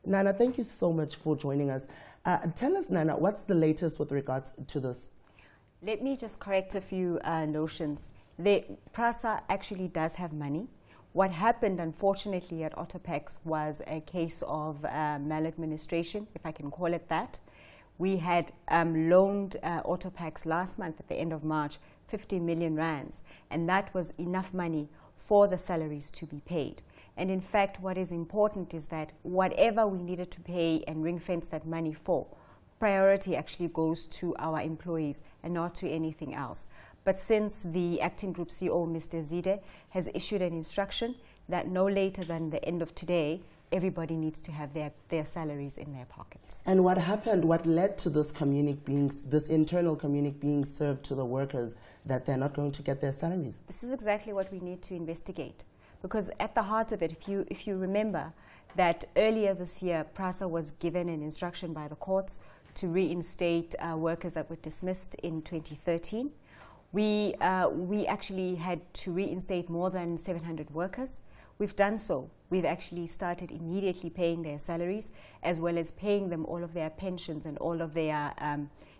Nana, thank you so much for joining us. Tell us, Nana, what's the latest with regards to this? Let me just correct a few notions. PRASA actually does have money. What happened, unfortunately, at Autopax was a case of maladministration, if I can call it that. We had loaned Autopax last month at the end of March 50 million rands, and that was enough money for the salaries to be paid. And in fact, what is important is that whatever we needed to pay and ring-fence that money for, priority actually goes to our employees and not to anything else. But since the acting group CEO, Mr. Zide, has issued an instruction that no later than the end of today, everybody needs to have their salaries in their pockets. And what happened, what led to this this internal communique being served to the workers that they're not going to get their salaries? This is exactly what we need to investigate. Because at the heart of it, if you remember that earlier this year, PRASA was given an instruction by the courts to reinstate workers that were dismissed in 2013. We actually had to reinstate more than 700 workers. We've done so. We've actually started immediately paying their salaries, as well as paying them all of their pensions and all of their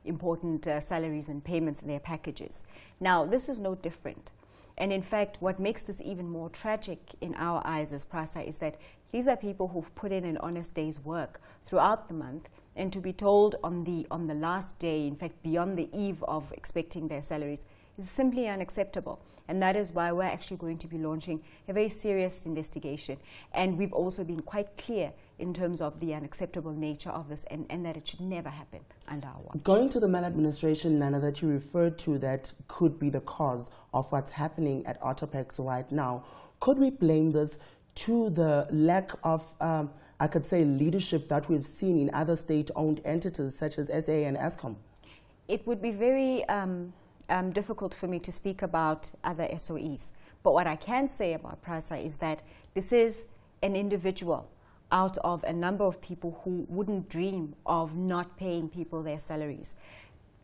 important salaries and payments and their packages. Now, this is no different. And in fact, what makes this even more tragic in our eyes as PRASA is that these are people who've put in an honest day's work throughout the month, and to be told on the last day, in fact, beyond the eve of expecting their salaries, is simply unacceptable. And that is why we're actually going to be launching a very serious investigation. And we've also been quite clear in terms of the unacceptable nature of this and that it should never happen under our watch. Going to the maladministration, Nana, that you referred to that could be the cause of what's happening at Autopax right now, could we blame this to the lack of, I could say, leadership that we've seen in other state-owned entities such as SA and Eskom? It would be very difficult for me to speak about other SOEs. But what I can say about PRASA is that this is an individual out of a number of people who wouldn't dream of not paying people their salaries.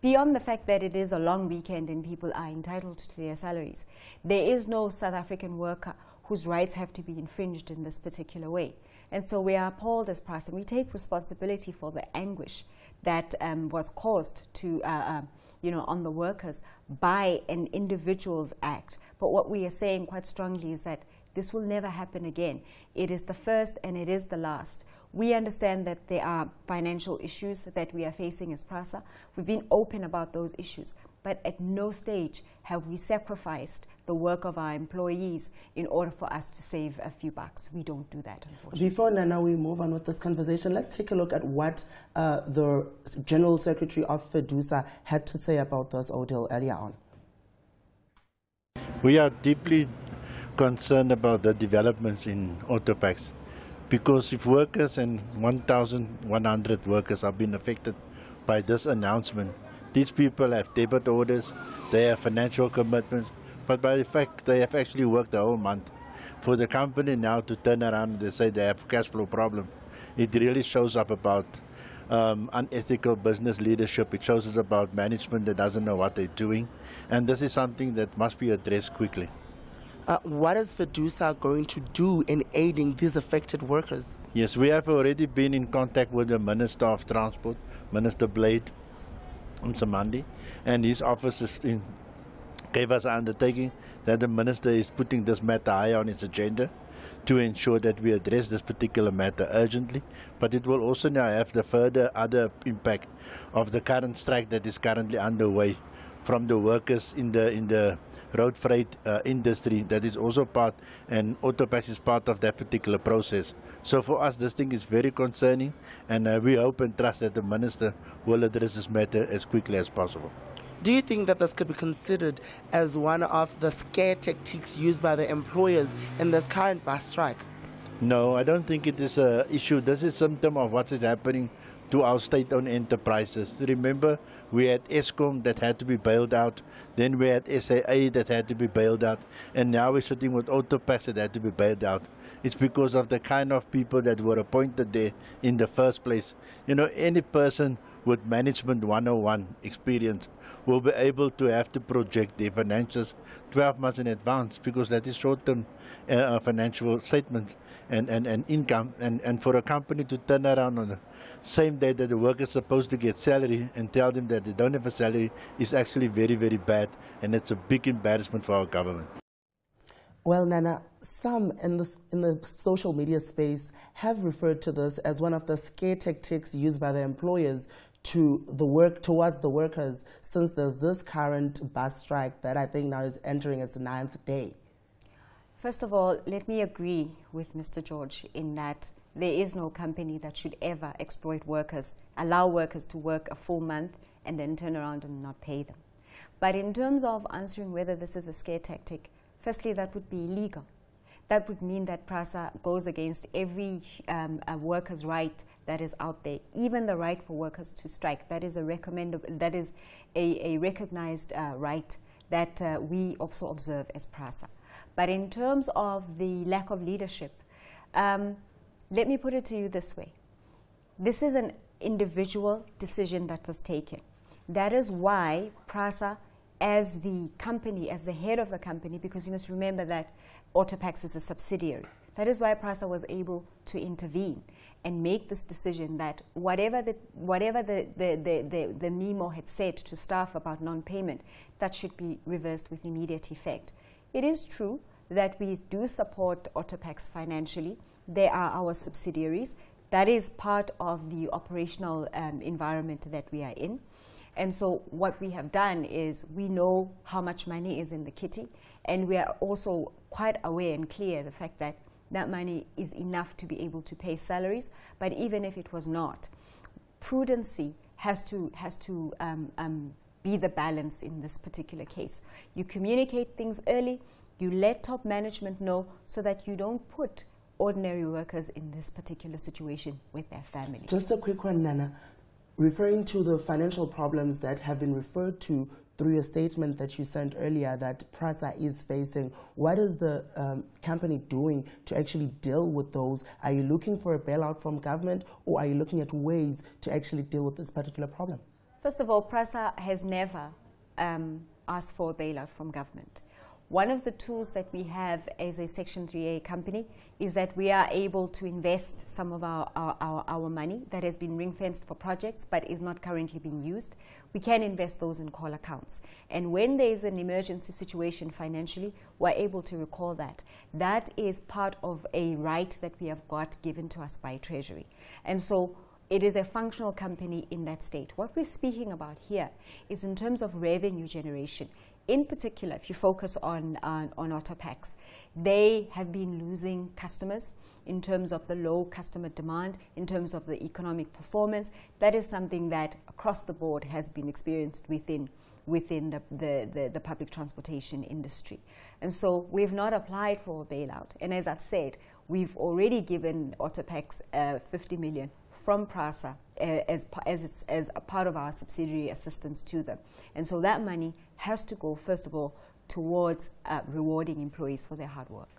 Beyond the fact that it is a long weekend and people are entitled to their salaries, there is no South African worker whose rights have to be infringed in this particular way. And so we are appalled as PRASA, and we take responsibility for the anguish that was caused to on the workers by an individual's act. But what we are saying quite strongly is that this will never happen again. It is the first and it is the last. We understand that there are financial issues that we are facing as PRASA. We've been open about those issues, but at no stage have we sacrificed the work of our employees in order for us to save a few bucks. We don't do that, unfortunately. Before, Nana, we move on with this conversation, let's take a look at what the General Secretary of FEDUSA had to say about this ordeal earlier on. We are deeply concerned about the developments in Autopax, because if workers and 1,100 workers have been affected by this announcement, these people have debit orders, they have financial commitments, but by the fact they have actually worked the whole month. For the company now to turn around and they say they have a cash flow problem, it really shows up about unethical business leadership. It shows us about management that doesn't know what they're doing, and this is something that must be addressed quickly. What is FEDUSA going to do in aiding these affected workers? Yes, we have already been in contact with the Minister of Transport, Minister Blade Msamandi, and his office gave us an undertaking that the Minister is putting this matter high on his agenda to ensure that we address this particular matter urgently. But it will also now have the further other impact of the current strike that is currently underway from the workers in the road freight industry. That is also part, and Autopax is part of that particular process. So for us, this thing is very concerning, and we hope and trust that the Minister will address this matter as quickly as possible. Do you think that this could be considered as one of the scare tactics used by the employers in this current bus strike? No, I don't think it is an issue. This is a symptom of what is happening to our state-owned enterprises. Remember, we had Eskom that had to be bailed out, then we had SAA that had to be bailed out, and now we're sitting with Autopax that had to be bailed out. It's because of the kind of people that were appointed there in the first place. You know, any person with Management 101 experience will be able to have to project their financials 12 months in advance, because that is short-term financial statements and income. And for a company to turn around on the same day that the worker is supposed to get salary and tell them that they don't have a salary is actually very, very bad, and it's a big embarrassment for our government. Well, Nana, some in the social media space have referred to this as one of the scare tactics used by the employers towards the workers, since there's this current bus strike that I think now is entering its 9th day. First of all, let me agree with Mr. George in that there is no company that should ever exploit workers, allow workers to work a full month and then turn around and not pay them. But in terms of answering whether this is a scare tactic, firstly, that would be illegal. That would mean that PRASA goes against every worker's right that is out there, even the right for workers to strike. That is a recognized right that we also observe as PRASA. But in terms of the lack of leadership, let me put it to you this way. This is an individual decision that was taken. That is why PRASA, as the company, as the head of the company, because you must remember that Autopax is a subsidiary. That is why PRASA was able to intervene and make this decision that whatever the memo had said to staff about non-payment, that should be reversed with immediate effect. It is true that we do support Autopax financially. They are our subsidiaries. That is part of the operational environment that we are in. And so what we have done is we know how much money is in the kitty, and we are also quite aware and clear the fact that that money is enough to be able to pay salaries. But even if it was not, prudency has to be the balance in this particular case. You communicate things early, you let top management know so that you don't put ordinary workers in this particular situation with their families. Just a quick one, Nana. Referring to the financial problems that have been referred to through a statement that you sent earlier that PRASA is facing, what is the company doing to actually deal with those? Are you looking for a bailout from government, or are you looking at ways to actually deal with this particular problem? First of all, PRASA has never asked for a bailout from government. One of the tools that we have as a Section 3A company is that we are able to invest some of our money that has been ring-fenced for projects but is not currently being used. We can invest those in call accounts. And when there is an emergency situation financially, we're able to recall that. That is part of a right that we have got given to us by Treasury. And so it is a functional company in that state. What we're speaking about here is in terms of revenue generation. In particular, if you focus on Autopax, they have been losing customers in terms of the low customer demand, in terms of the economic performance. That is something that across the board has been experienced within the public transportation industry. And so we've not applied for a bailout. And as I've said, we've already given Autopax 50 million from PRASA as a part of our subsidiary assistance to them. And so that money has to go, first of all, towards rewarding employees for their hard work.